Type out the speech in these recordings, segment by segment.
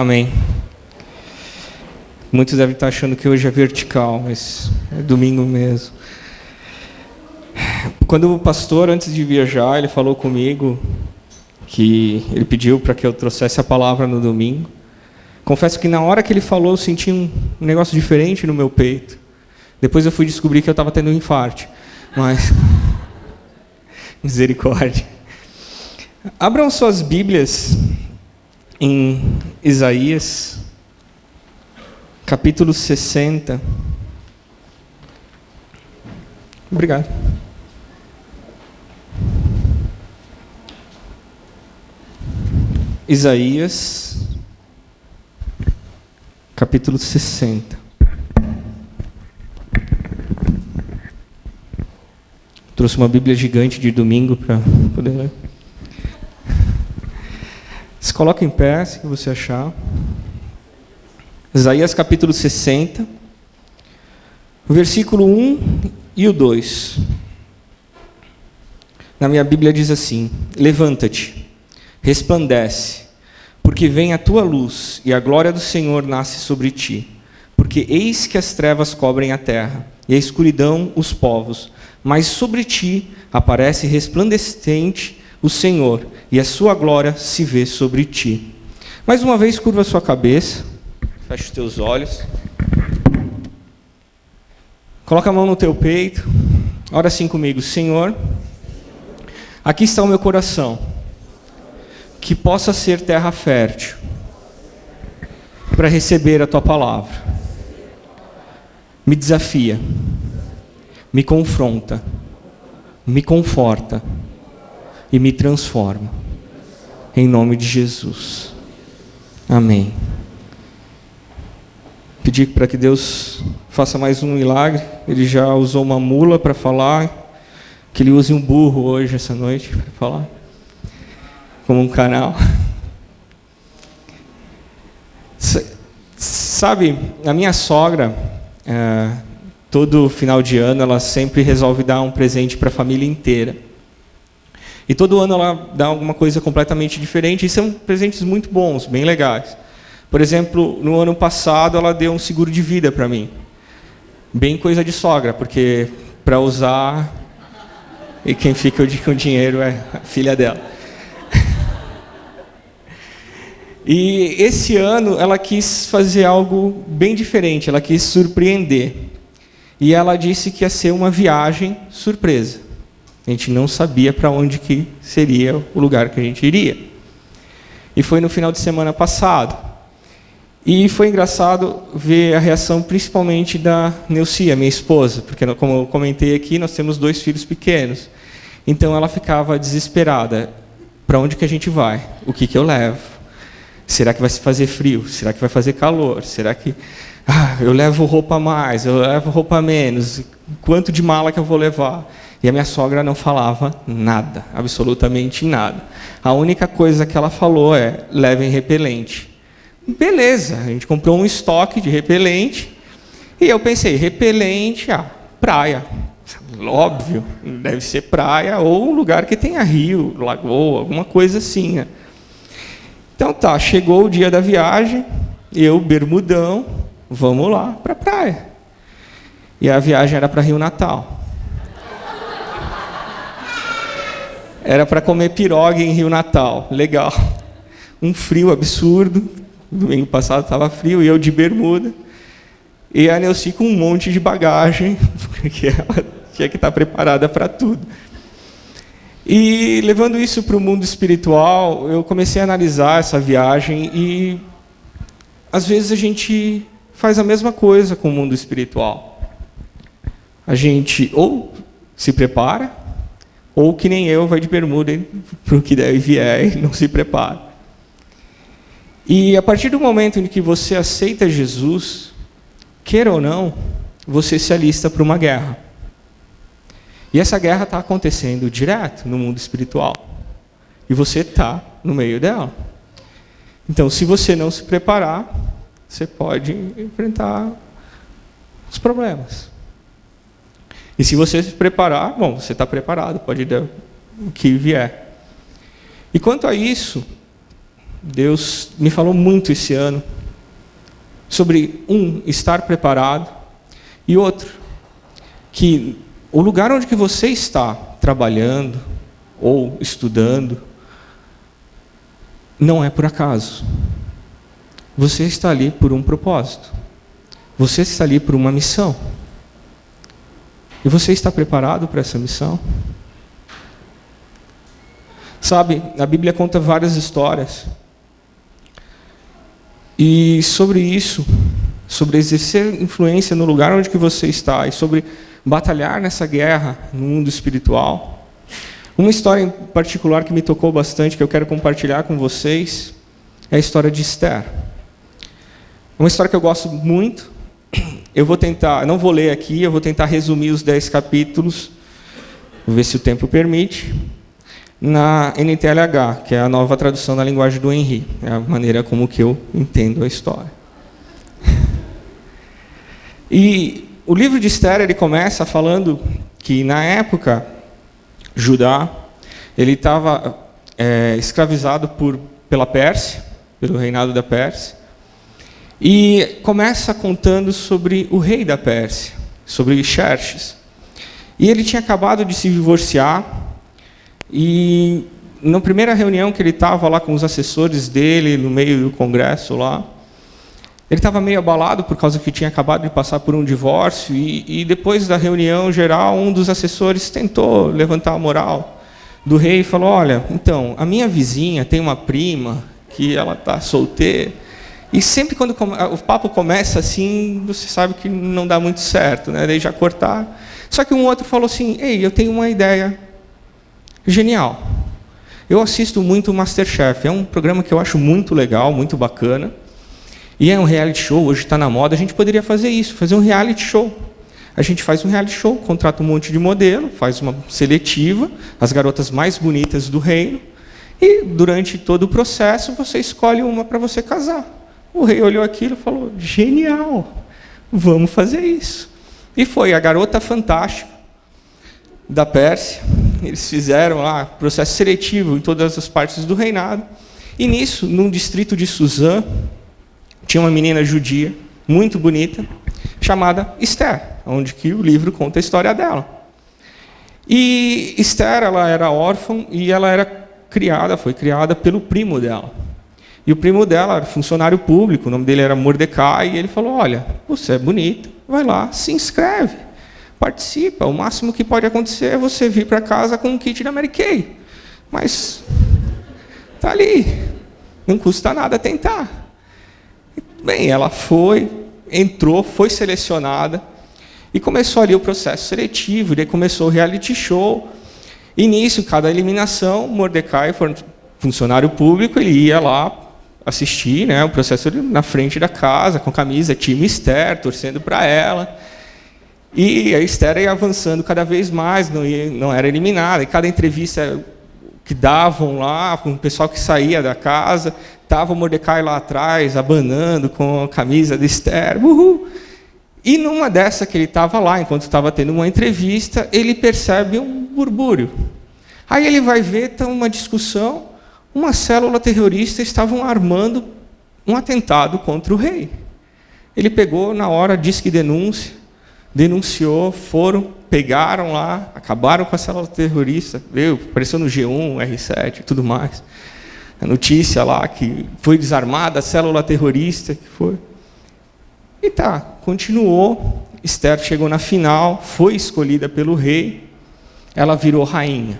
Amém. Muitos devem estar achando que hoje é vertical, mas é domingo mesmo. Quando o pastor, antes de viajar, ele falou comigo que ele pediu para que eu trouxesse a palavra no domingo. Confesso que na hora que ele falou, eu senti um negócio diferente no meu peito. Depois eu fui descobrir que eu estava tendo um infarto. Mas, misericórdia. Abram suas Bíblias em Isaías, capítulo 60. Obrigado. Isaías, capítulo 60. Trouxe uma Bíblia gigante de domingo para poder ler. Se coloca em pé, se você achar. Isaías capítulo 60, o versículo 1 e o 2. Na minha Bíblia diz assim: levanta-te, resplandece, porque vem a tua luz, e a glória do Senhor nasce sobre ti. Porque eis que as trevas cobrem a terra, e a escuridão os povos, mas sobre ti aparece resplandecente o Senhor, e a sua glória se vê sobre ti. Mais uma vez, curva a sua cabeça, fecha os teus olhos, coloca a mão no teu peito, ora assim comigo: Senhor, aqui está o meu coração, que possa ser terra fértil para receber a tua palavra. Me desafia, me confronta, me conforta e me transforma, em nome de Jesus. Amém. Pedir para que Deus faça mais um milagre. Ele já usou uma mula para falar, que Ele use um burro hoje, essa noite, para falar, como um canal. Sabe, a minha sogra, todo final de ano, ela sempre resolve dar um presente para a família inteira. E todo ano ela dá alguma coisa completamente diferente, e são presentes muito bons, bem legais. Por exemplo, no ano passado ela deu um seguro de vida para mim. Bem coisa de sogra, porque para usar, e quem fica com o dinheiro é a filha dela. E esse ano ela quis fazer algo bem diferente, ela quis surpreender. E ela disse que ia ser uma viagem surpresa. A gente não sabia para onde que seria o lugar que a gente iria. E foi no final de semana passado. E foi engraçado ver a reação principalmente da Neucia, minha esposa, porque, como eu comentei aqui, nós temos 2 filhos pequenos. Então ela ficava desesperada. Para onde que a gente vai? O que eu levo? Será que vai fazer frio? Será que vai fazer calor? Será que eu levo roupa a mais? Eu levo roupa a menos? Quanto de mala que eu vou levar? E a minha sogra não falava nada, absolutamente nada. A única coisa que ela falou é: levem repelente. Beleza, a gente comprou um estoque de repelente. E eu pensei: repelente, praia. Óbvio, deve ser praia ou um lugar que tenha rio, lagoa, alguma coisa assim, né? Então tá, chegou o dia da viagem, eu, bermudão, vamos lá para a praia. E a viagem era para Rio Natal. Era para comer pirogue em Rio Natal, legal. Um frio absurdo, domingo passado estava frio, e eu de bermuda. E a Neuci com um monte de bagagem, porque ela tinha que estar preparada para tudo. E levando isso para o mundo espiritual, eu comecei a analisar essa viagem e às vezes a gente faz a mesma coisa com o mundo espiritual. A gente ou se prepara, ou que nem eu, vai de bermuda para o que der e vier e não se prepara. E a partir do momento em que você aceita Jesus, queira ou não, você se alista para uma guerra. E essa guerra está acontecendo direto no mundo espiritual. E você está no meio dela. Então, se você não se preparar, você pode enfrentar os problemas. E se você se preparar, bom, você está preparado, pode dar o que vier. E quanto a isso, Deus me falou muito esse ano sobre, estar preparado, e outro, que o lugar onde que você está trabalhando ou estudando não é por acaso. Você está ali por um propósito. Você está ali por uma missão. E você está preparado para essa missão? Sabe, a Bíblia conta várias histórias. E sobre isso, sobre exercer influência no lugar onde que você está, e sobre batalhar nessa guerra no mundo espiritual. Uma história em particular que me tocou bastante, que eu quero compartilhar com vocês, é a história de Esther. Uma história que eu gosto muito. Eu vou tentar, não vou ler aqui, eu vou tentar resumir os 10 capítulos, vou ver se o tempo permite, na NTLH, que é a nova tradução da linguagem do Henry, é a maneira como que eu entendo a história. E o livro de Esther, ele começa falando que, na época, Judá, ele estava escravizado pela Pérsia, pelo reinado da Pérsia, e começa contando sobre o rei da Pérsia, sobre Xerxes. E ele tinha acabado de se divorciar, e na primeira reunião que ele estava lá com os assessores dele, no meio do congresso lá, ele estava meio abalado por causa que tinha acabado de passar por um divórcio, e depois da reunião geral, um dos assessores tentou levantar a moral do rei e falou: olha, então, a minha vizinha tem uma prima que ela está solteira, e sempre quando o papo começa assim, você sabe que não dá muito certo, né? Daí já cortar. Só que um outro falou assim: ei, eu tenho uma ideia genial. Eu assisto muito o MasterChef, é um programa que eu acho muito legal, muito bacana, e é um reality show, hoje está na moda. A gente poderia fazer isso, fazer um reality show. A gente faz um reality show, contrata um monte de modelo, faz uma seletiva, as garotas mais bonitas do reino, e durante todo o processo você escolhe uma para você casar. O rei olhou aquilo e falou: genial, vamos fazer isso. E foi a garota fantástica da Pérsia. Eles fizeram lá processo seletivo em todas as partes do reinado. E nisso, num distrito de Suzã, tinha uma menina judia, muito bonita, chamada Esther, onde que o livro conta a história dela. E Esther, ela era órfã e ela foi criada pelo primo dela. E o primo dela era funcionário público, o nome dele era Mordecai, e ele falou: olha, você é bonita, vai lá, se inscreve, participa. O máximo que pode acontecer é você vir para casa com um kit da Mary Kay. Mas tá ali, não custa nada tentar. Bem, ela entrou, foi selecionada, e começou ali o processo seletivo, e daí começou o reality show. E nisso, cada eliminação, Mordecai, funcionário público, ele ia lá assistir, né, o processo na frente da casa, com a camisa time Esther, torcendo para ela. E a Esther ia avançando cada vez mais, não era eliminada. E cada entrevista que davam lá, com o pessoal que saía da casa, estava o Mordecai lá atrás, abanando com a camisa de Esther. Uhul! E numa dessa que ele estava lá, enquanto estava tendo uma entrevista, ele percebe um burbúrio. Aí ele vai ver, está uma discussão, uma célula terrorista estavam armando um atentado contra o rei. Ele pegou, na hora, disse que denunciou, pegaram lá, acabaram com a célula terrorista, apareceu no G1, R7 e tudo mais. A notícia lá que foi desarmada a célula terrorista, que foi. E continuou. Esther chegou na final, foi escolhida pelo rei, ela virou rainha.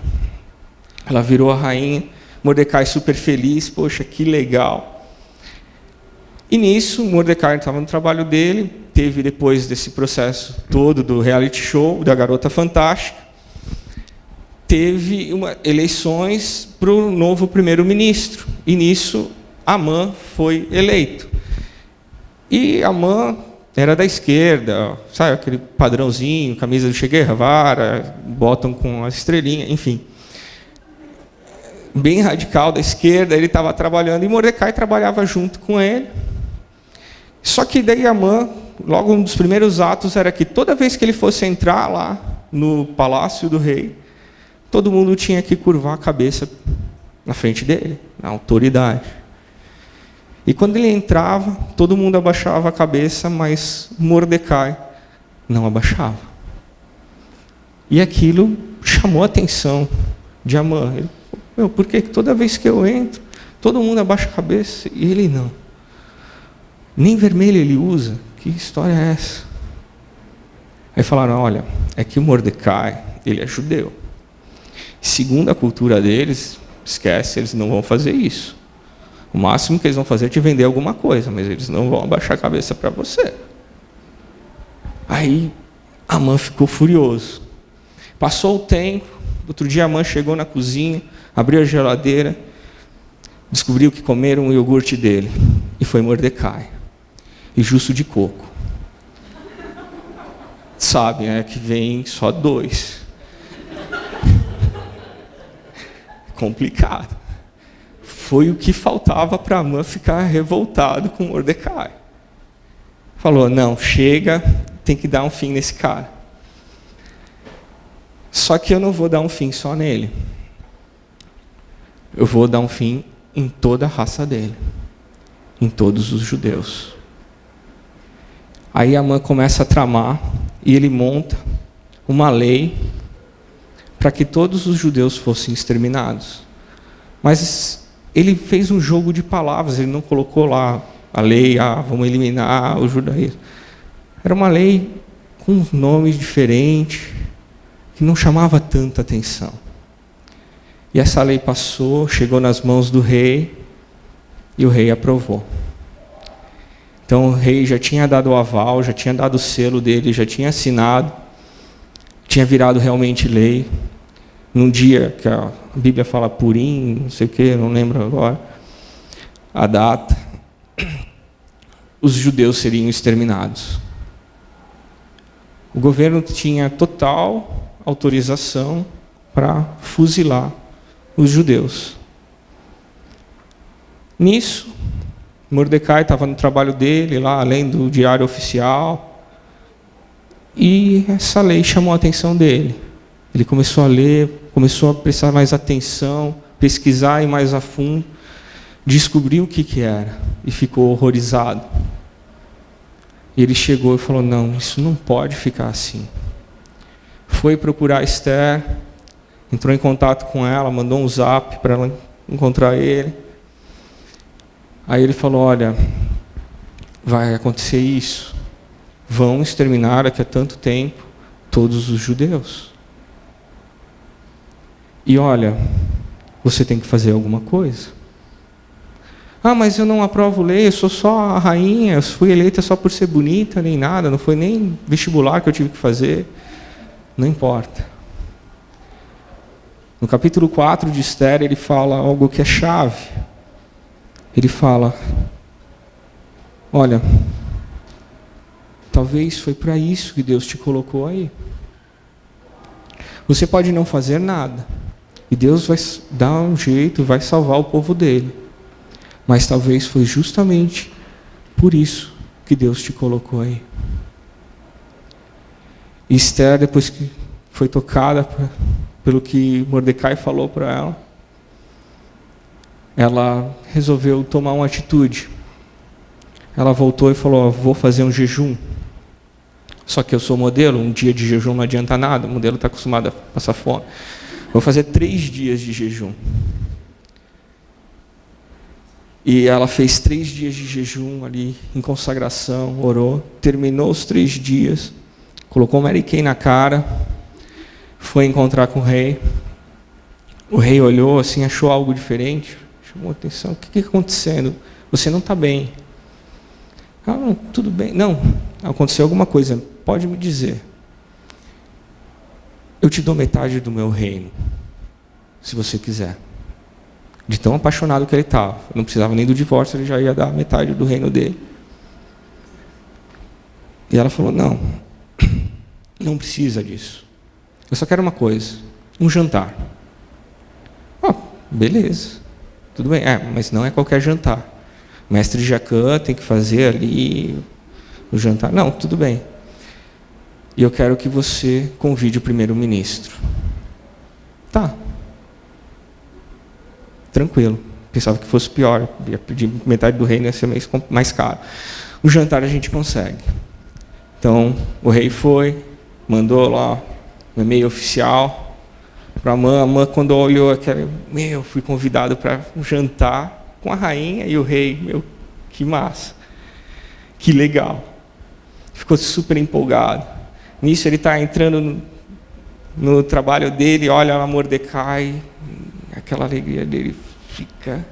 Mordecai super feliz, poxa, que legal. E nisso, Mordecai estava no trabalho dele, teve depois desse processo todo do reality show, da Garota Fantástica, teve eleições para o novo primeiro-ministro. E nisso, Amã foi eleito. E Amã era da esquerda, sabe, aquele padrãozinho, camisa do Che Guevara, botam com a estrelinha, enfim. Bem radical da esquerda, ele estava trabalhando, e Mordecai trabalhava junto com ele. Só que daí Amã, logo um dos primeiros atos era que toda vez que ele fosse entrar lá no palácio do rei, todo mundo tinha que curvar a cabeça na frente dele, na autoridade. E quando ele entrava, todo mundo abaixava a cabeça, mas Mordecai não abaixava. E aquilo chamou a atenção de Amã. Ele falou, por que toda vez que eu entro, todo mundo abaixa a cabeça e ele não? Nem vermelho ele usa. Que história é essa? Aí falaram, olha, é que o Mordecai, ele é judeu. Segundo a cultura deles, esquece, eles não vão fazer isso. O máximo que eles vão fazer é te vender alguma coisa, mas eles não vão abaixar a cabeça para você. Aí Amã ficou furioso. Passou o tempo, outro dia Amã chegou na cozinha, abriu a geladeira, descobriu que comeram o iogurte dele. E foi Mordecai. E justo de coco. Sabe, né, que vem só 2. Complicado. Foi o que faltava para Amã ficar revoltado com Mordecai. Falou, não, chega, tem que dar um fim nesse cara. Só que eu não vou dar um fim só nele. Eu vou dar um fim em toda a raça dele. Em todos os judeus. Aí Amã começa a tramar e ele monta uma lei para que todos os judeus fossem exterminados. Mas ele fez um jogo de palavras, ele não colocou lá a lei, vamos eliminar o judaísmo. Era uma lei com nomes diferentes, que não chamava tanta atenção. E essa lei passou, chegou nas mãos do rei, e o rei aprovou. Então o rei já tinha dado o aval, já tinha dado o selo dele, já tinha assinado, tinha virado realmente lei. Num dia que a Bíblia fala Purim, não sei o que, não lembro agora a data, os judeus seriam exterminados. O governo tinha total autorização para fuzilar os judeus. Nisso, Mordecai estava no trabalho dele, lá além do diário oficial, e essa lei chamou a atenção dele. Ele começou a ler, começou a prestar mais atenção, pesquisar e mais a fundo, descobriu o que era e ficou horrorizado. E ele chegou e falou, não, isso não pode ficar assim. Foi procurar Esther, entrou em contato com ela, mandou um zap para ela encontrar ele. Aí ele falou, olha, vai acontecer isso, vão exterminar daqui a tanto tempo todos os judeus. E olha, você tem que fazer alguma coisa. Ah, mas eu não aprovo lei, eu sou só a rainha, eu fui eleita só por ser bonita, nem nada, não foi nem vestibular que eu tive que fazer. Não importa. No capítulo 4 de Esther, ele fala algo que é chave. Ele fala, olha, talvez foi para isso que Deus te colocou aí. Você pode não fazer nada, e Deus vai dar um jeito, vai salvar o povo dele. Mas talvez foi justamente por isso que Deus te colocou aí. E Esther, depois que foi tocada pelo que Mordecai falou para ela, ela resolveu tomar uma atitude. Ela voltou e falou, vou fazer um jejum. Só que eu sou modelo, um dia de jejum não adianta nada, o modelo está acostumado a passar fome. Vou fazer 3 dias de jejum. E ela fez 3 dias de jejum ali, em consagração, orou, terminou os 3 dias, colocou Mary Kay na cara, foi encontrar com o rei. O rei olhou assim, achou algo diferente, chamou a atenção. O que está acontecendo? Você não está bem. Ah, não, tudo bem. Não, aconteceu alguma coisa, pode me dizer. Eu te dou metade do meu reino, se você quiser. De tão apaixonado que ele estava. Não precisava nem do divórcio, ele já ia dar metade do reino dele. E ela falou, não, não precisa disso. Eu só quero uma coisa, um jantar. Ah, beleza, tudo bem. Mas não é qualquer jantar. O mestre Jacã tem que fazer ali o jantar. Não, tudo bem. E eu quero que você convide o primeiro-ministro. Tá. Tranquilo. pensava que fosse pior, ia pedir metade do reino, ia ser mais caro. O jantar a gente consegue. Então, o rei foi, mandou lá um e-mail oficial para a Amã, quando olhou, fui convidado para um jantar com a rainha e o rei, que massa, que legal. Ficou super empolgado. Nisso ele está entrando no trabalho dele, olha lá Mordecai, aquela alegria dele fica,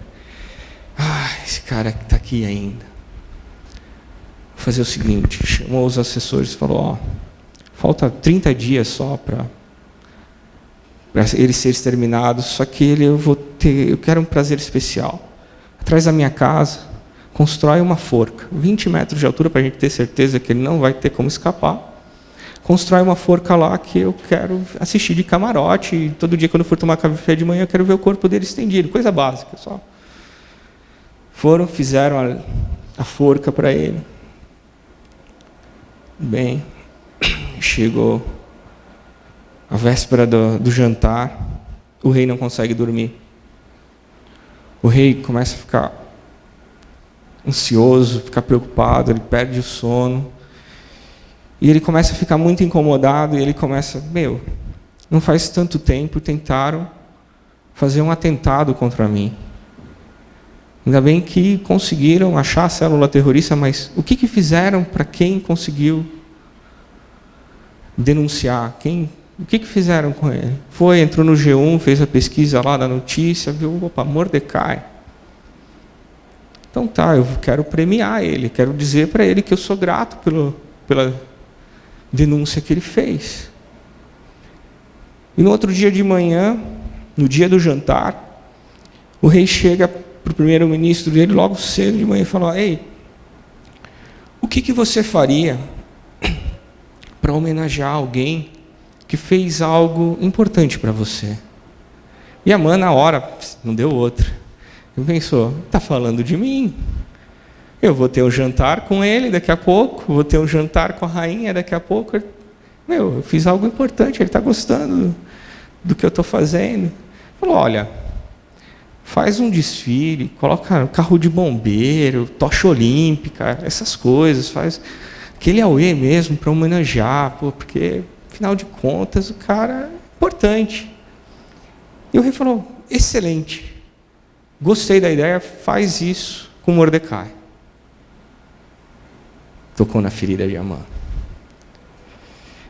esse cara está aqui ainda. Vou fazer o seguinte, chamou os assessores e falou, falta 30 dias só para ele ser exterminado, só que eu quero um prazer especial. Atrás da minha casa, constrói uma forca, 20 metros de altura, para a gente ter certeza que ele não vai ter como escapar. Constrói uma forca lá que eu quero assistir de camarote, e todo dia quando eu for tomar café de manhã, eu quero ver o corpo dele estendido, coisa básica só. Fizeram a forca para ele. Bem, chegou a véspera do jantar, o rei não consegue dormir. O rei começa a ficar ansioso, ficar preocupado, ele perde o sono. E ele começa a ficar muito incomodado, e ele começa, não faz tanto tempo tentaram fazer um atentado contra mim. Ainda bem que conseguiram achar a célula terrorista, mas o que fizeram para quem conseguiu denunciar? O que fizeram com ele? Entrou no G1, fez a pesquisa lá da notícia, viu, Mordecai. Então tá, eu quero premiar ele, quero dizer para ele que eu sou grato pela denúncia que ele fez. E no outro dia de manhã, no dia do jantar, o rei chega para o primeiro-ministro dele logo cedo de manhã e fala, o que você faria para homenagear alguém que fez algo importante para você? E a Amã, na hora, não deu outra. Ele pensou, está falando de mim? Eu vou ter um jantar com ele daqui a pouco, vou ter um jantar com a rainha daqui a pouco. Eu fiz algo importante, ele está gostando do que eu estou fazendo. Ele falou, olha, faz um desfile, coloca carro de bombeiro, tocha olímpica, essas coisas, faz aquele auê mesmo para homenagear, porque, afinal de contas, o cara é importante. E o rei falou, excelente, gostei da ideia, faz isso com Mordecai. Tocou na ferida de Amã.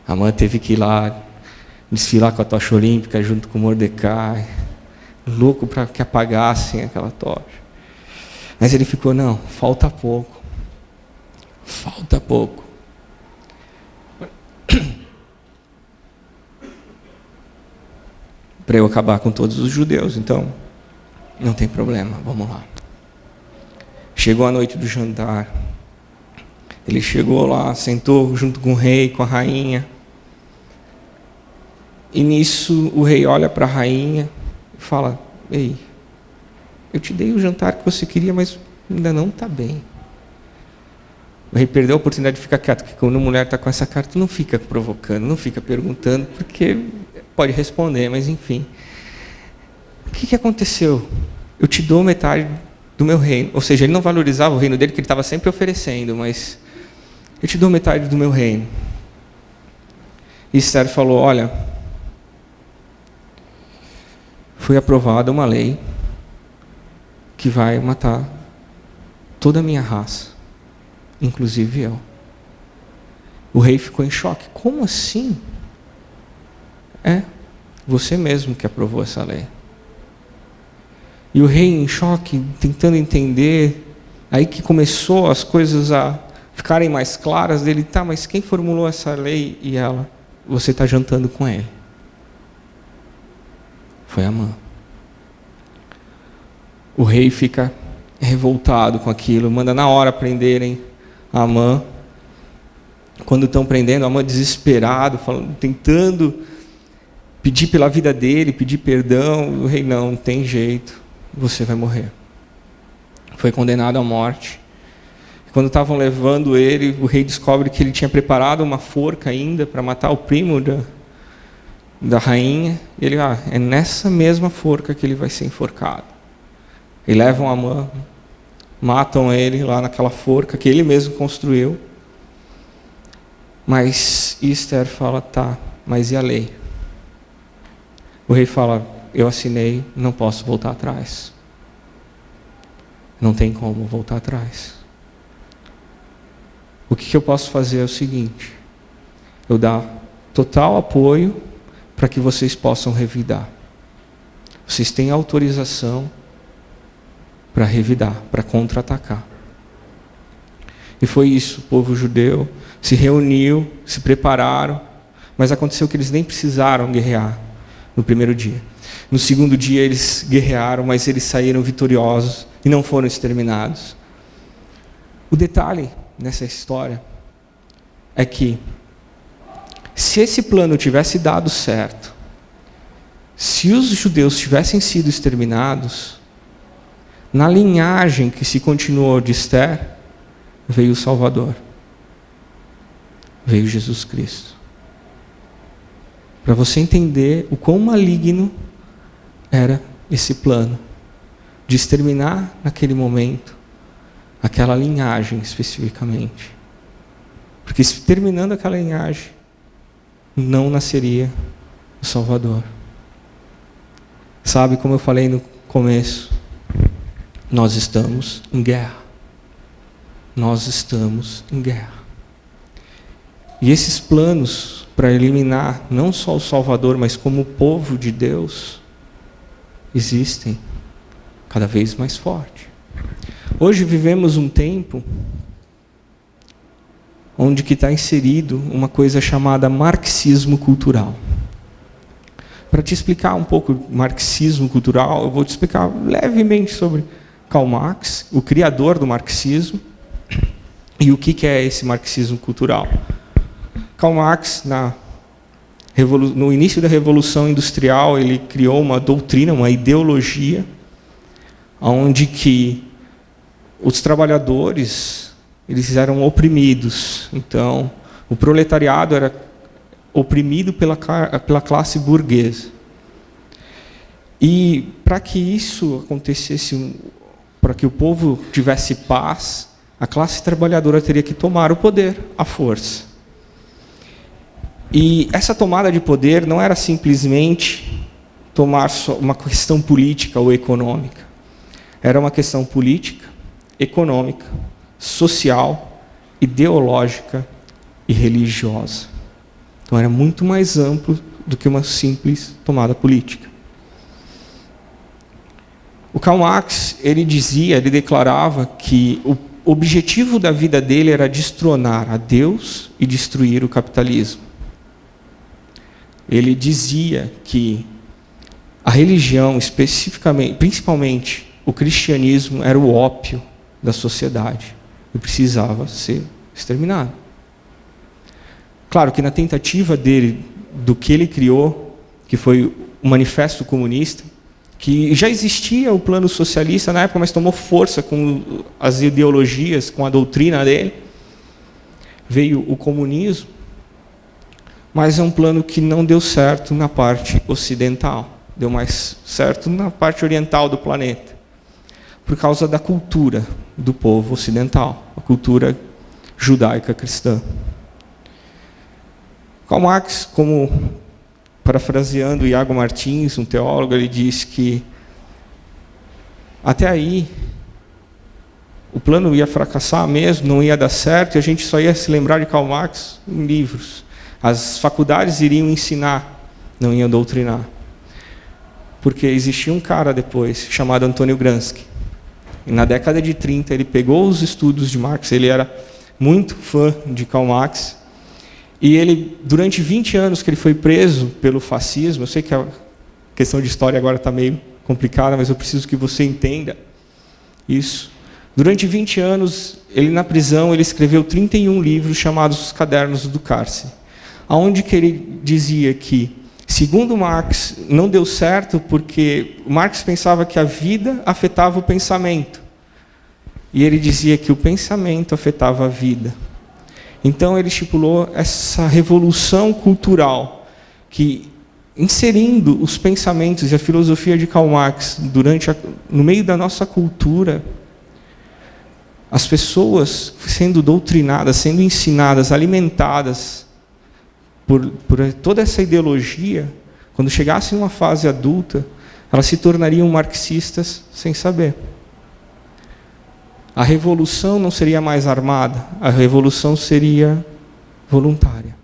Amã teve que ir lá desfilar com a tocha olímpica junto com Mordecai, louco para que apagassem aquela tocha. Mas ele ficou, não, falta pouco. Falta pouco. Para eu acabar com todos os judeus, então, não tem problema, vamos lá. Chegou a noite do jantar. Ele chegou lá, sentou junto com o rei, com a rainha. E nisso o rei olha para a rainha e fala, eu te dei o jantar que você queria, mas ainda não está bem. O rei perdeu a oportunidade de ficar quieto, porque quando a mulher está com essa cara, tu não fica provocando, não fica perguntando, porque pode responder, mas enfim. O que aconteceu? Eu te dou metade do meu reino. Ou seja, ele não valorizava o reino dele, que ele estava sempre oferecendo, mas eu te dou metade do meu reino. E Esther falou, olha, foi aprovada uma lei que vai matar toda a minha raça, inclusive eu. O rei ficou em choque. Como assim? Você mesmo que aprovou essa lei. E o rei em choque, tentando entender, aí que começou as coisas a ficarem mais claras dele, mas quem formulou essa lei? E ela, você está jantando com ele. Foi Amã. O rei fica revoltado com aquilo, manda na hora prenderem Amã. Quando estão prendendo, Amã desesperado, tentando pedir pela vida dele, pedir perdão. O rei, não tem jeito, você vai morrer. Foi condenado à morte. Quando estavam levando ele, o rei descobre que ele tinha preparado uma forca ainda para matar o primo da rainha. E ele, é nessa mesma forca que ele vai ser enforcado. E levam Amã, matam ele lá naquela forca que ele mesmo construiu. Mas Esther fala, tá, mas e a lei? O rei fala, eu assinei, não posso voltar atrás. Não tem como voltar atrás. O que eu posso fazer é o seguinte, eu dar total apoio para que vocês possam revidar. Vocês têm autorização para revidar, para contra-atacar. E foi isso, o povo judeu se reuniu, se prepararam, mas aconteceu que eles nem precisaram guerrear no primeiro dia. No segundo dia eles guerrearam, mas eles saíram vitoriosos e não foram exterminados. O detalhe nessa história é que, se esse plano tivesse dado certo, se os judeus tivessem sido exterminados, na linhagem que se continuou de Esther, veio o Salvador. Veio Jesus Cristo. Para você entender o quão maligno era esse plano de exterminar naquele momento aquela linhagem especificamente. Porque terminando aquela linhagem, não nasceria o Salvador. Sabe, como eu falei no começo, nós estamos em guerra. Nós estamos em guerra. E esses planos para eliminar não só o Salvador, mas como o povo de Deus, existem cada vez mais forte. Hoje vivemos um tempo onde que está inserido uma coisa chamada marxismo cultural. Para te explicar um pouco do marxismo cultural, eu vou te explicar levemente sobre Karl Marx, o criador do marxismo, e o que é esse marxismo cultural. Karl Marx, no início da Revolução Industrial, ele criou uma doutrina, uma ideologia, onde que os trabalhadores eles eram oprimidos. Então, o proletariado era oprimido pela classe burguesa. E para que isso acontecesse, para que o povo tivesse paz, a classe trabalhadora teria que tomar o poder à força. E essa tomada de poder não era simplesmente tomar só uma questão política ou econômica. Era uma questão política, econômica, social, ideológica e religiosa. Então era muito mais amplo do que uma simples tomada política. O Karl Marx, ele declarava que o objetivo da vida dele era destronar a Deus e destruir o capitalismo. Ele dizia que a religião, especificamente, principalmente o cristianismo, era o ópio da sociedade e precisava ser exterminado. Claro que na tentativa dele, do que ele criou, que foi o Manifesto Comunista, que já existia o plano socialista na época, mas tomou força com as ideologias, com a doutrina dele, veio o comunismo, mas é um plano que não deu certo na parte ocidental, deu mais certo na parte oriental do planeta, por causa da cultura do povo ocidental, a cultura judaica cristã. Karl Marx, como parafraseando Iago Martins, um teólogo, ele diz que até aí o plano ia fracassar mesmo, não ia dar certo, e a gente só ia se lembrar de Karl Marx em livros. As faculdades iriam ensinar, não iam doutrinar. Porque existia um cara depois, chamado Antônio Gramsci. E na década de 30, ele pegou os estudos de Marx, ele era muito fã de Karl Marx, e ele, durante 20 anos que ele foi preso pelo fascismo, eu sei que a questão de história agora está meio complicada, mas eu preciso que você entenda isso. Durante 20 anos, ele na prisão, ele escreveu 31 livros chamados Os Cadernos do Cárcere, onde que ele dizia que, segundo Marx, não deu certo porque Marx pensava que a vida afetava o pensamento. E ele dizia que o pensamento afetava a vida. Então ele estipulou essa revolução cultural, que inserindo os pensamentos e a filosofia de Karl Marx no meio da nossa cultura, as pessoas sendo doutrinadas, sendo ensinadas, alimentadas por toda essa ideologia, quando chegassem em uma fase adulta, elas se tornariam marxistas sem saber. A revolução não seria mais armada, a revolução seria voluntária.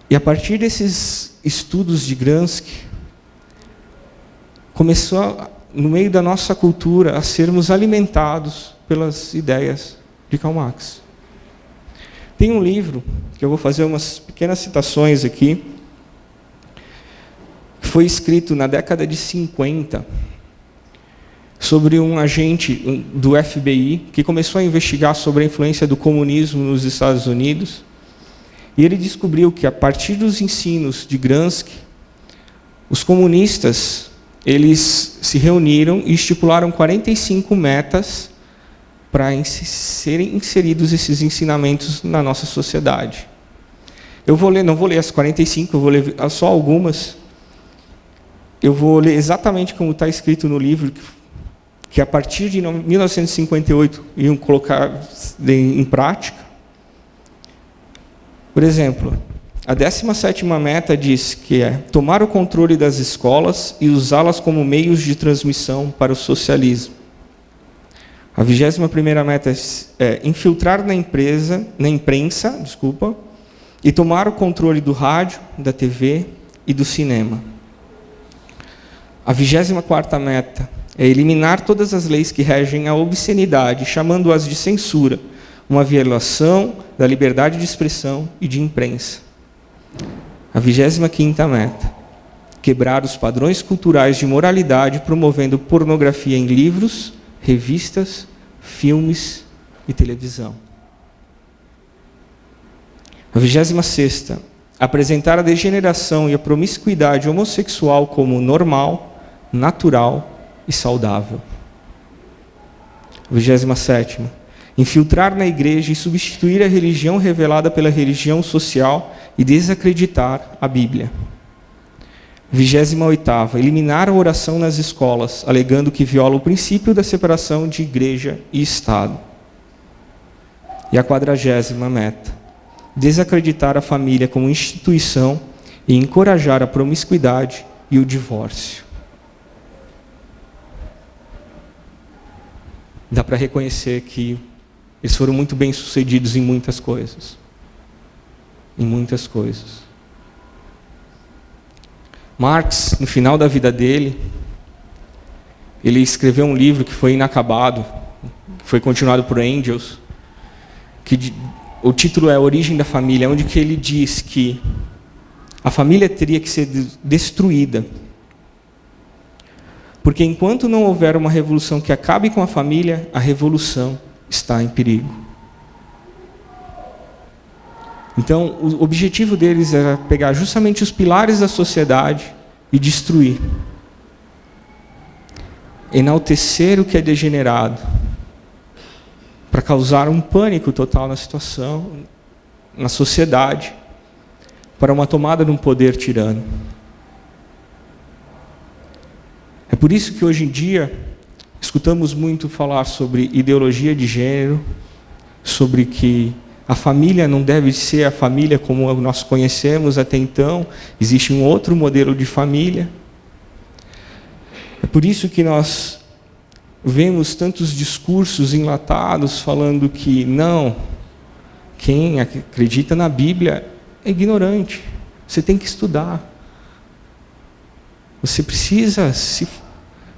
E a partir desses estudos de Gramsci, começou, no meio da nossa cultura, a sermos alimentados pelas ideias de Karl Marx. Tem um livro, que eu vou fazer umas pequenas citações aqui, que foi escrito na década de 50, sobre um agente do FBI, que começou a investigar sobre a influência do comunismo nos Estados Unidos, e ele descobriu que, a partir dos ensinos de Gramsci, os comunistas, eles se reuniram e estipularam 45 metas para serem inseridos esses ensinamentos na nossa sociedade. Eu não vou ler as 45, eu vou ler só algumas. Eu vou ler exatamente como está escrito no livro, que a partir de 1958 iam colocar em prática. Por exemplo, a 17ª meta diz que é tomar o controle das escolas e usá-las como meios de transmissão para o socialismo. A 21ª meta é infiltrar na imprensa, e tomar o controle do rádio, da TV e do cinema. A 24ª meta é eliminar todas as leis que regem a obscenidade, chamando-as de censura, uma violação da liberdade de expressão e de imprensa. A 25ª meta, quebrar os padrões culturais de moralidade, promovendo pornografia em livros, revistas, filmes e televisão. A 26ª, apresentar a degeneração e a promiscuidade homossexual como normal, natural e saudável. A 27ª, infiltrar na igreja e substituir a religião revelada pela religião social e desacreditar a Bíblia. 28ª, eliminar a oração nas escolas, alegando que viola o princípio da separação de igreja e Estado. E a 40ª meta, desacreditar a família como instituição e encorajar a promiscuidade e o divórcio. Dá para reconhecer que eles foram muito bem-sucedidos em muitas coisas. Em muitas coisas. Marx, no final da vida dele, ele escreveu um livro que foi inacabado, foi continuado por Engels, que o título é A Origem da Família, onde que ele diz que a família teria que ser destruída. Porque enquanto não houver uma revolução que acabe com a família, a revolução está em perigo. Então, o objetivo deles era pegar justamente os pilares da sociedade e destruir. Enaltecer o que é degenerado, para causar um pânico total na situação, na sociedade, para uma tomada de um poder tirano. É por isso que hoje em dia escutamos muito falar sobre ideologia de gênero, sobre que a família não deve ser a família como nós conhecemos até então, existe um outro modelo de família. É por isso que nós vemos tantos discursos enlatados falando que não, quem acredita na Bíblia é ignorante, você tem que estudar. Você precisa se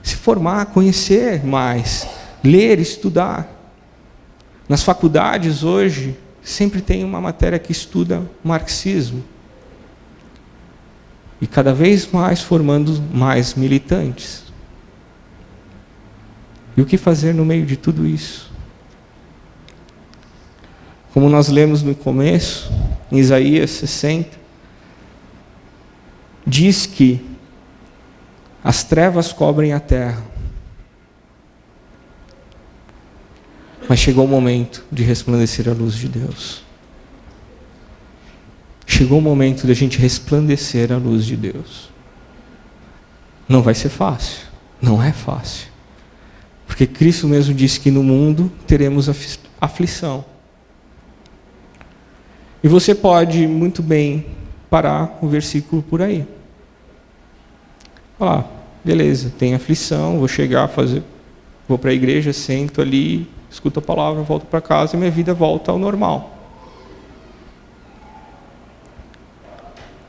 formar, conhecer mais, ler, estudar. Nas faculdades hoje, sempre tem uma matéria que estuda marxismo. E cada vez mais formando mais militantes. E o que fazer no meio de tudo isso? Como nós lemos no começo, em Isaías 60, diz que as trevas cobrem a terra. Mas chegou o momento de resplandecer a luz de Deus. chegou o momento de a gente resplandecer a luz de Deus. Não vai ser fácil, não é fácil. Porque Cristo mesmo disse que no mundo teremos aflição. E você pode muito bem parar o versículo por aí. Falar, beleza, tem aflição, vou para a igreja, sento ali, escuto a palavra, volto para casa e minha vida volta ao normal.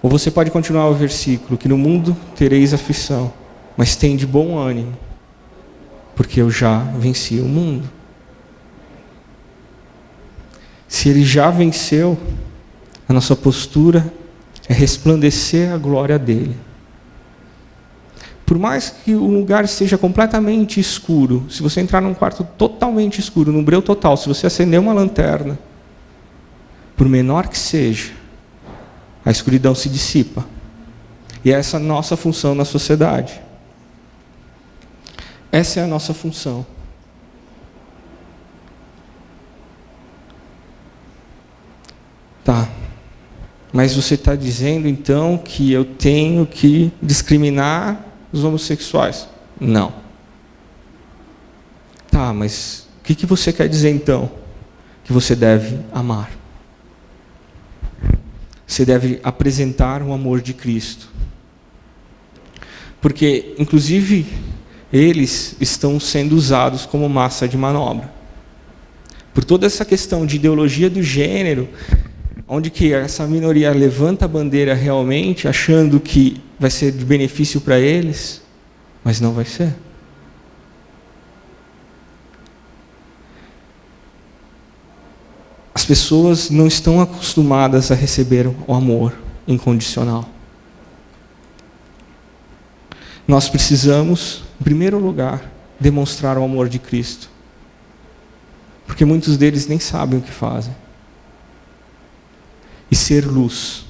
Ou você pode continuar o versículo, que no mundo tereis aflição, mas tem de bom ânimo, porque eu já venci o mundo. Se ele já venceu, a nossa postura é resplandecer a glória dele. Por mais que o lugar seja completamente escuro, se você entrar num quarto totalmente escuro, num breu total, se você acender uma lanterna, por menor que seja, a escuridão se dissipa. E essa é a nossa função na sociedade. Essa é a nossa função. Tá. Mas você está dizendo, então, que eu tenho que discriminar os homossexuais? Não. Tá, mas o que você quer dizer, então? Que você deve amar. Você deve apresentar o amor de Cristo. Porque, inclusive, eles estão sendo usados como massa de manobra. Por toda essa questão de ideologia do gênero, onde que essa minoria levanta a bandeira realmente, achando que vai ser de benefício para eles, mas não vai ser. As pessoas não estão acostumadas a receber o amor incondicional. Nós precisamos, em primeiro lugar, demonstrar o amor de Cristo. Porque muitos deles nem sabem o que fazem. E ser luz.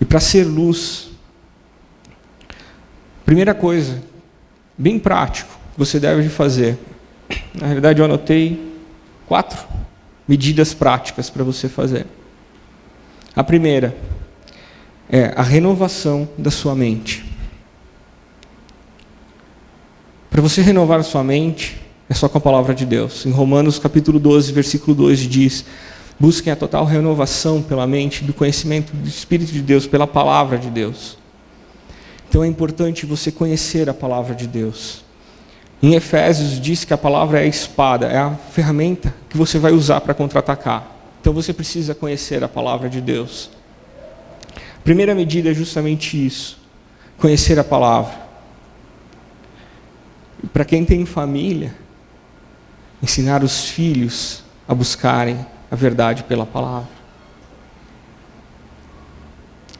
E para ser luz, primeira coisa, bem prático, que você deve fazer. Na realidade, eu anotei 4 medidas práticas para você fazer. A primeira é a renovação da sua mente. Para você renovar a sua mente, é só com a palavra de Deus. Em Romanos capítulo 12, versículo 2 diz: busquem a total renovação pela mente do conhecimento do Espírito de Deus, pela palavra de Deus. Então é importante você conhecer a palavra de Deus. Em Efésios diz que a palavra é a espada, é a ferramenta que você vai usar para contra-atacar. Então você precisa conhecer a palavra de Deus. A primeira medida é justamente isso, conhecer a palavra. E para quem tem família, ensinar os filhos a buscarem a verdade pela palavra.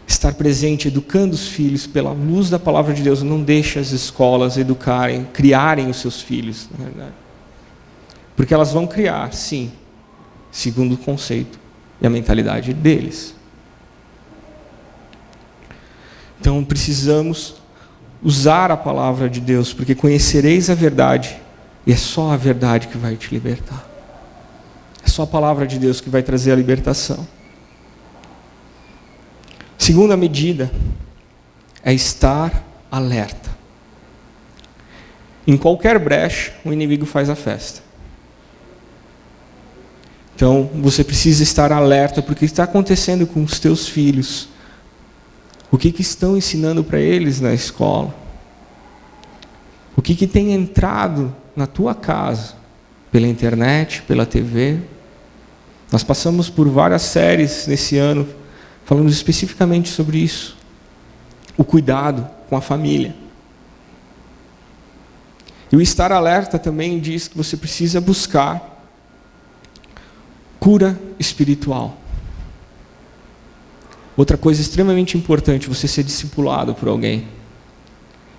Estar presente, educando os filhos pela luz da palavra de Deus. Não deixe as escolas educarem, criarem os seus filhos, na verdade. Porque elas vão criar, sim, segundo o conceito e a mentalidade deles. Então precisamos usar a palavra de Deus, porque conhecereis a verdade, e é só a verdade que vai te libertar. É só a palavra de Deus que vai trazer a libertação. Segunda medida é estar alerta. Em qualquer brecha, o inimigo faz a festa. Então, você precisa estar alerta, porque está acontecendo com os teus filhos. O que estão ensinando para eles na escola? O que tem entrado na tua casa? Pela internet, pela TV? Nós passamos por várias séries nesse ano, falando especificamente sobre isso. O cuidado com a família. E o estar alerta também diz que você precisa buscar cura espiritual. Outra coisa extremamente importante, você ser discipulado por alguém.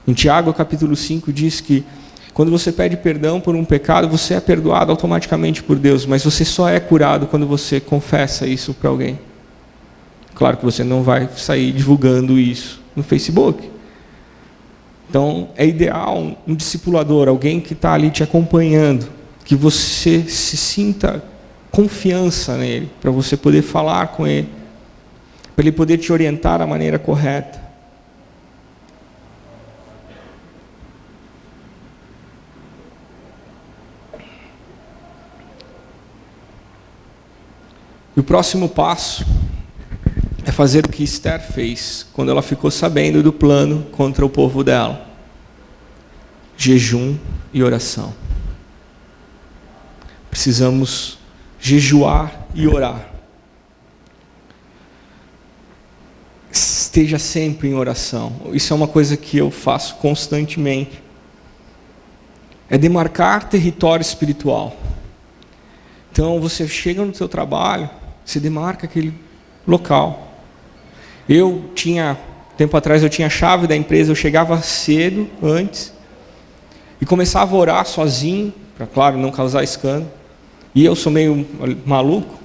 Em Tiago, capítulo 5, diz que quando você pede perdão por um pecado, você é perdoado automaticamente por Deus, mas você só é curado quando você confessa isso para alguém. Claro que você não vai sair divulgando isso no Facebook. Então, é ideal um discipulador, alguém que está ali te acompanhando, que você se sinta confiança nele, para você poder falar com ele. para Ele poder te orientar da maneira correta. E o próximo passo é fazer o que Esther fez quando ela ficou sabendo do plano contra o povo dela: jejum e oração. Precisamos jejuar e orar. Esteja sempre em oração. Isso é uma coisa que eu faço constantemente. É demarcar território espiritual. Então você chega no seu trabalho, você demarca aquele local. Tempo atrás eu tinha a chave da empresa, eu chegava cedo, antes, e começava a orar sozinho, para, claro, não causar escândalo. E eu sou meio maluco.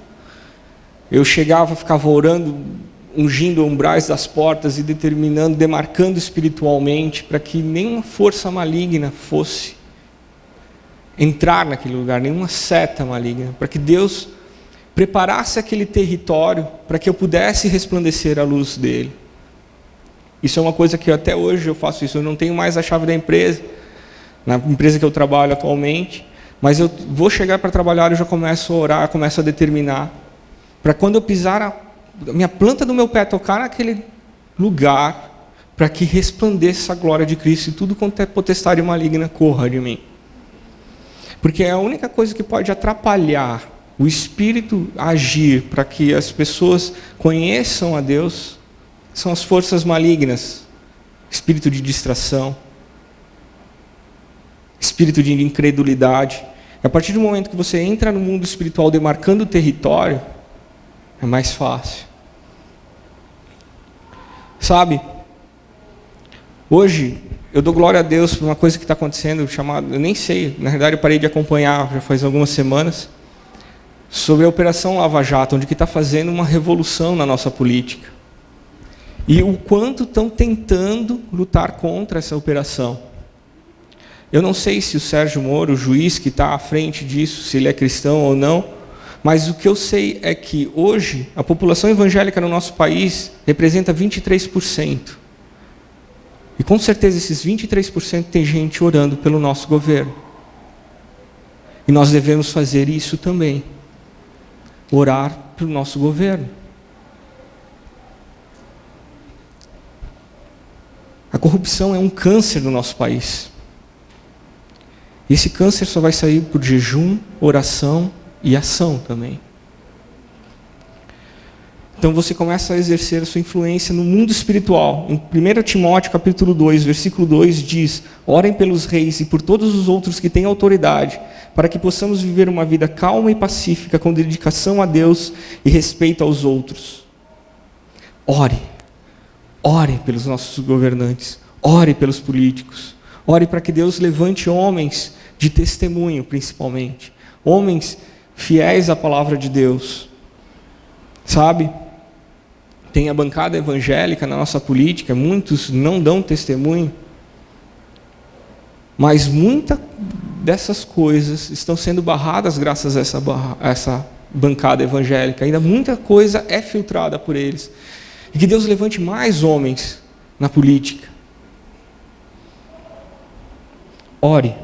Eu chegava, ficava orando, ungindo umbrais das portas e demarcando espiritualmente, para que nenhuma força maligna fosse entrar naquele lugar, nenhuma seta maligna, para que Deus preparasse aquele território para que eu pudesse resplandecer a luz dele. Isso é uma coisa que até hoje eu faço isso. Eu não tenho mais a chave da empresa, na empresa que eu trabalho atualmente, mas eu vou chegar para trabalhar, eu já começo a orar, começo a determinar, para quando eu pisar a minha planta do meu pé tocar naquele lugar, para que resplandeça a glória de Cristo e tudo quanto é potestade maligna corra de mim. Porque a única coisa que pode atrapalhar o Espírito agir para que as pessoas conheçam a Deus são as forças malignas, espírito de distração, espírito de incredulidade. E a partir do momento que você entra no mundo espiritual demarcando o território, é mais fácil. Sabe, hoje eu dou glória a Deus por uma coisa que está acontecendo, eu nem sei, na verdade eu parei de acompanhar já faz algumas semanas, sobre a Operação Lava Jato, onde está fazendo uma revolução na nossa política. E o quanto estão tentando lutar contra essa operação. Eu não sei se o Sérgio Moro, o juiz que está à frente disso, se ele é cristão ou não, mas o que eu sei é que hoje a população evangélica no nosso país representa 23%. E com certeza esses 23% tem gente orando pelo nosso governo. E nós devemos fazer isso também. Orar pelo nosso governo. A corrupção é um câncer no nosso país. E esse câncer só vai sair por jejum, oração e ação também. Então você começa a exercer a sua influência no mundo espiritual. Em 1 Timóteo capítulo 2, versículo 2 diz: orem pelos reis e por todos os outros que têm autoridade, para que possamos viver uma vida calma e pacífica, com dedicação a Deus e respeito aos outros. Ore. Ore pelos nossos governantes. Ore pelos políticos. Ore para que Deus levante homens de testemunho, principalmente. Homens fiéis à palavra de Deus. Sabe? Tem a bancada evangélica na nossa política, muitos não dão testemunho, mas muitas dessas coisas estão sendo barradas graças a essa bancada evangélica. Ainda muita coisa é filtrada por eles. E que Deus levante mais homens na política. Ore,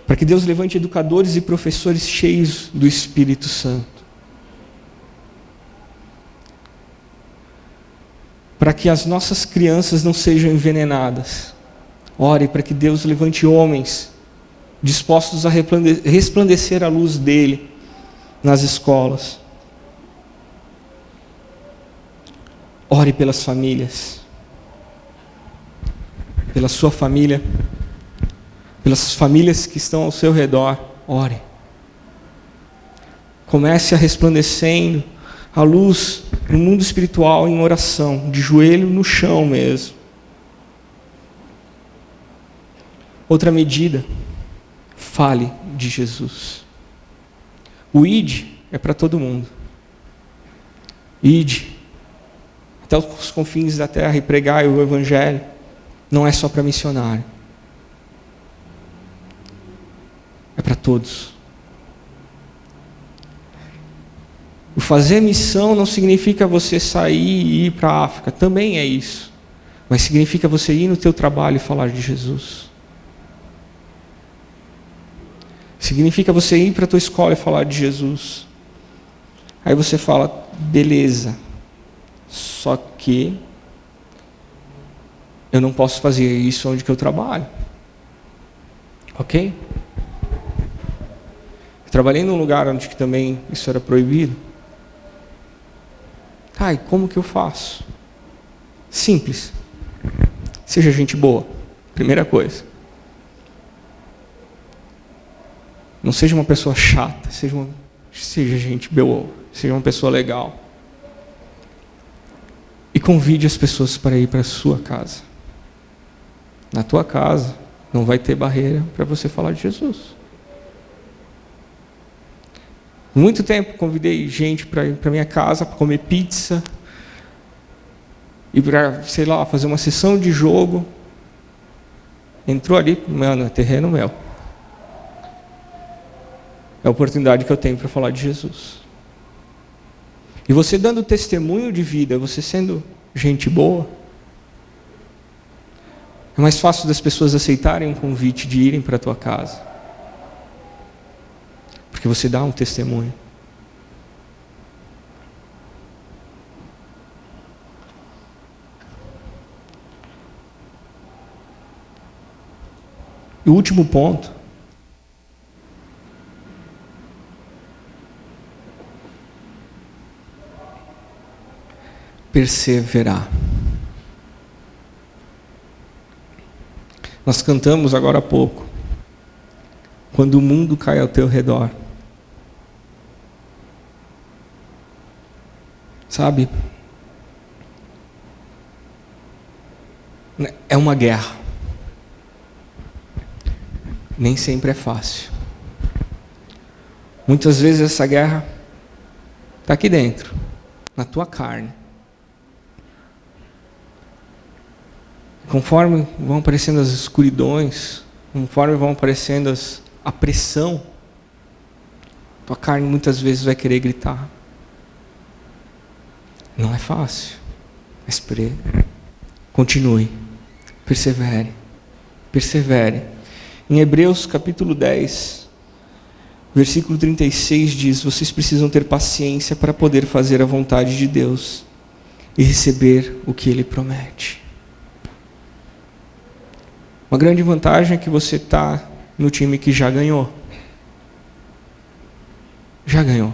para que Deus levante educadores e professores cheios do Espírito Santo. Para que as nossas crianças não sejam envenenadas. Ore para que Deus levante homens dispostos a resplandecer a luz dele nas escolas. Ore pelas famílias. Pela sua família. Pelas famílias que estão ao seu redor. Ore. Comece a resplandecendo a luz no mundo espiritual em oração, de joelho no chão mesmo. Outra medida, fale de Jesus. O ide é para todo mundo. Ide até os confins da terra e pregai o evangelho. Não é só para missionário. É para todos. fazer missão não significa você sair e ir para a África, também é isso. Mas significa você ir no teu trabalho e falar de Jesus. Significa você ir para a tua escola e falar de Jesus. Aí você fala, beleza, só que eu não posso fazer isso onde que eu trabalho. Ok? Eu trabalhei num lugar onde que também isso era proibido. E como que eu faço? Simples. Seja gente boa. Primeira coisa. Não seja uma pessoa chata, seja gente boa, seja uma pessoa legal. E convide as pessoas para ir para a sua casa. Na tua casa não vai ter barreira para você falar de Jesus. Muito tempo convidei gente para ir para minha casa para comer pizza e para, fazer uma sessão de jogo. Entrou ali, mano, é terreno meu. É a oportunidade que eu tenho para falar de Jesus. E você dando testemunho de vida, você sendo gente boa, é mais fácil das pessoas aceitarem um convite de irem para a tua casa. Porque você dá um testemunho. E o último ponto. Perseverar. Nós cantamos agora há pouco. Quando o mundo cai ao teu redor. Sabe? É uma guerra. Nem sempre é fácil. Muitas vezes essa guerra está aqui dentro, na tua carne. Conforme vão aparecendo as escuridões, conforme vão aparecendo a pressão, tua carne muitas vezes vai querer gritar. Não é fácil, mas continue, persevere. Em Hebreus capítulo 10, versículo 36 diz, vocês precisam ter paciência para poder fazer a vontade de Deus e receber o que Ele promete. Uma grande vantagem é que você está no time que já ganhou. Já ganhou.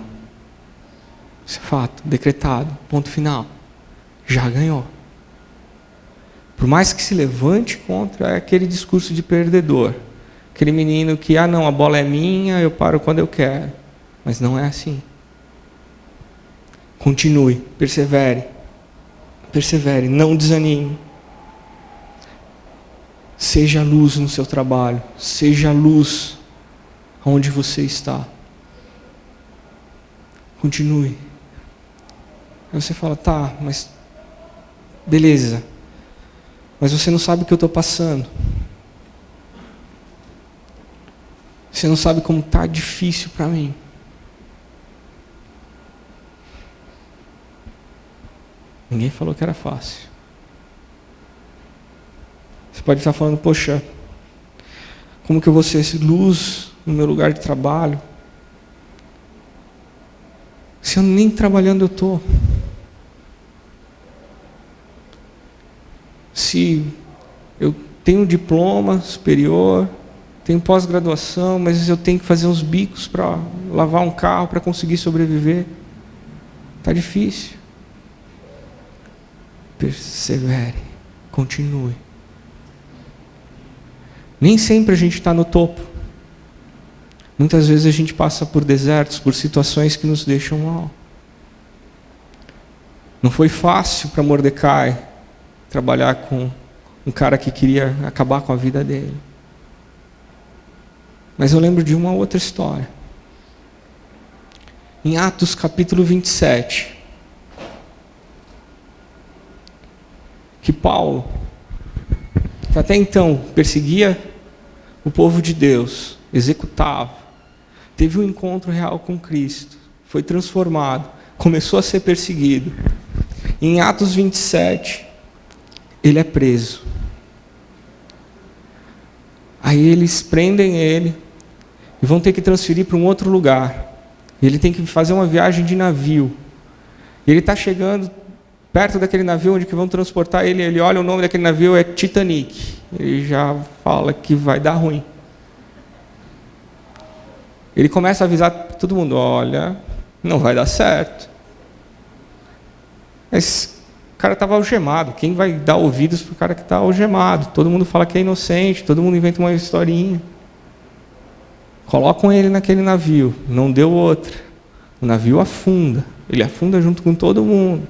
Isso é fato, decretado, ponto final. Já ganhou. Por mais que se levante contra aquele discurso de perdedor. Aquele menino que, não, a bola é minha, eu paro quando eu quero. Mas não é assim. Continue, persevere, não desanime. Seja luz no seu trabalho, seja luz onde você está. Continue. Aí você fala, mas beleza. Mas você não sabe o que eu estou passando. Você não sabe como está difícil para mim. Ninguém falou que era fácil. Você pode estar falando, poxa, como que eu vou ser luz no meu lugar de trabalho? Se eu nem trabalhando eu estou. Se eu tenho um diploma superior, tenho pós-graduação, mas eu tenho que fazer uns bicos para lavar um carro para conseguir sobreviver. Está difícil. Persevere, continue. Nem sempre a gente está no topo. Muitas vezes a gente passa por desertos, por situações que nos deixam mal. Não foi fácil para Mordecai trabalhar com um cara que queria acabar com a vida dele. Mas eu lembro de uma outra história. Em Atos capítulo 27, que Paulo, que até então perseguia o povo de Deus, executava, teve um encontro real com Cristo, foi transformado, começou a ser perseguido. Em Atos 27, ele é preso. Aí eles prendem ele e vão ter que transferir para um outro lugar. Ele tem que fazer uma viagem de navio. Ele está chegando perto daquele navio onde que vão transportar ele. Ele olha, o nome daquele navio é Titanic. Ele já fala que vai dar ruim. Ele começa a avisar todo mundo, olha, não vai dar certo. Mas o cara estava algemado. Quem vai dar ouvidos para o cara que está algemado? Todo mundo fala que é inocente, todo mundo inventa uma historinha. Colocam ele naquele navio, não deu outra. O navio afunda, ele afunda junto com todo mundo.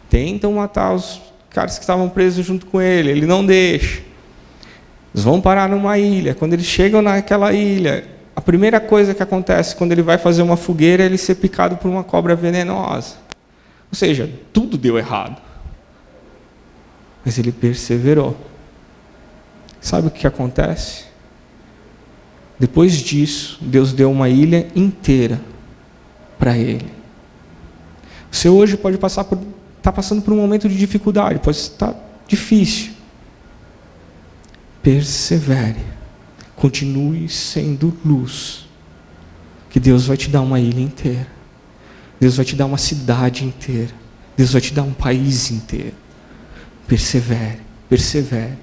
Tentam matar os caras que estavam presos junto com ele, ele não deixa. Eles vão parar numa ilha. Quando eles chegam naquela ilha, a primeira coisa que acontece quando ele vai fazer uma fogueira é ele ser picado por uma cobra venenosa. Ou seja, tudo deu errado. Mas ele perseverou. Sabe o que acontece? Depois disso, Deus deu uma ilha inteira para ele. Você hoje pode estar passando por um momento de dificuldade, pode estar difícil. Persevere. Continue sendo luz. Que Deus vai te dar uma ilha inteira. Deus vai te dar uma cidade inteira. Deus vai te dar um país inteiro. Persevere, persevere.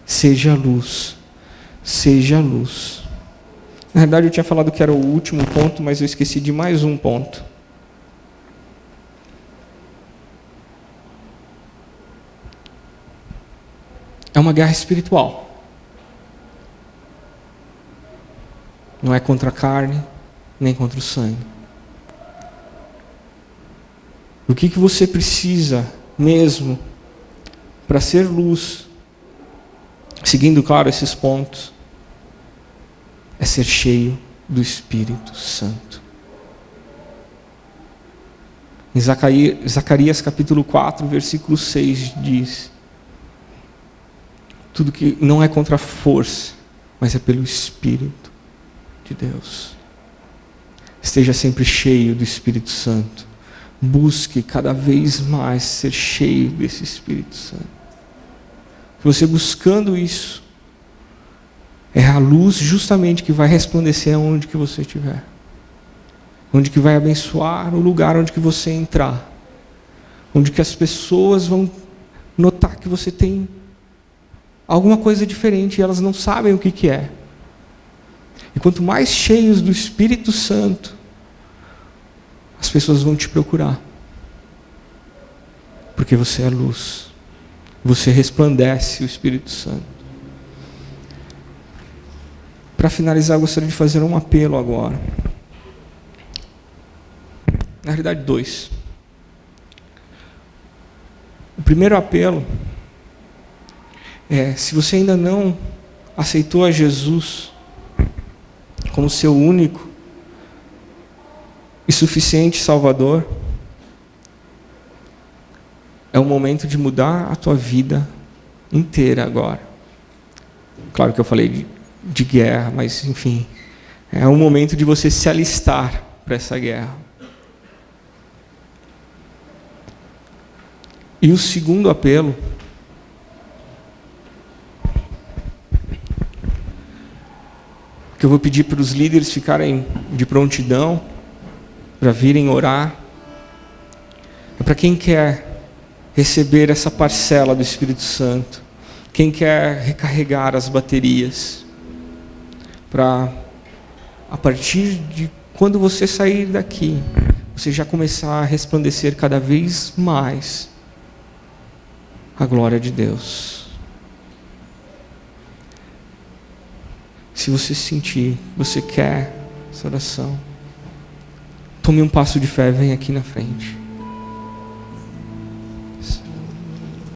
Seja luz. Seja luz. Na verdade, eu tinha falado que era o último ponto, mas eu esqueci de mais um ponto. É uma guerra espiritual. Não é contra a carne, nem contra o sangue. O que você precisa mesmo para ser luz, seguindo, claro, esses pontos, é ser cheio do Espírito Santo. Em Zacarias capítulo 4, versículo 6 diz: tudo que não é contra a força, mas é pelo Espírito de Deus. Esteja sempre cheio do Espírito Santo. Busque cada vez mais ser cheio desse Espírito Santo. Você buscando isso, é a luz justamente que vai resplandecer aonde que você estiver. Onde que vai abençoar o lugar onde que você entrar. Onde que as pessoas vão notar que você tem alguma coisa diferente e elas não sabem o que é. E quanto mais cheios do Espírito Santo, as pessoas vão te procurar. Porque você é luz. Você resplandece o Espírito Santo. Para finalizar, eu gostaria de fazer um apelo agora. Na realidade, 2. O primeiro apelo é, se você ainda não aceitou a Jesus como seu único e suficiente Salvador, é o momento de mudar a tua vida inteira agora. Claro que eu falei de guerra, mas enfim, é o momento de você se alistar para essa guerra. E o segundo apelo que eu vou pedir para os líderes ficarem de prontidão para virem orar, é para quem quer receber essa parcela do Espírito Santo, quem quer recarregar as baterias, para a partir de quando você sair daqui, você já começar a resplandecer cada vez mais a glória de Deus. Se você sentir, você quer essa oração, tome um passo de fé, vem aqui na frente.